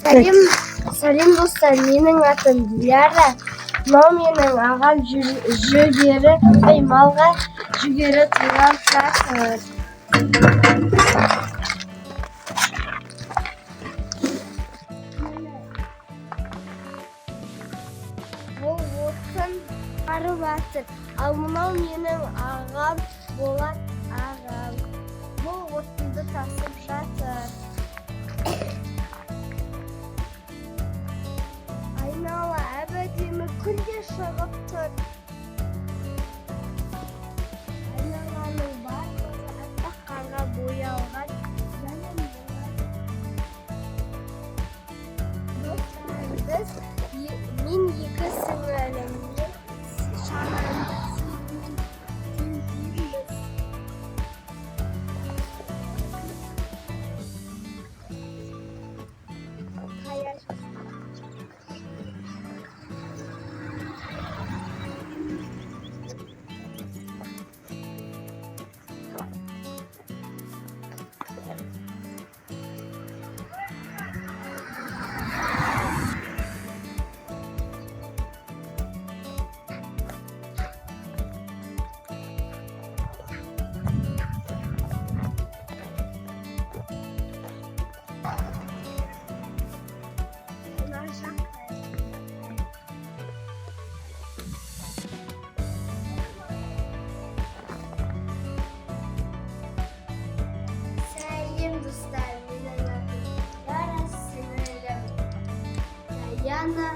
Сәлем достар, менің атым Диляра. Мынау менің ағам малға жүгері тұрған трактор. Бұл отын барып жатыр. Ал мынау менің ағам Болат ағам. Бұл отынды тасып жатыр. Айнала әбәдемі күнде шығып тұр. Айналаның барлығы аппақ қарға боялған. Мен екі сіңіліммен шанамды теңдейміз. Сәлем достар, менің атым Диляра, сіңілім Даяна.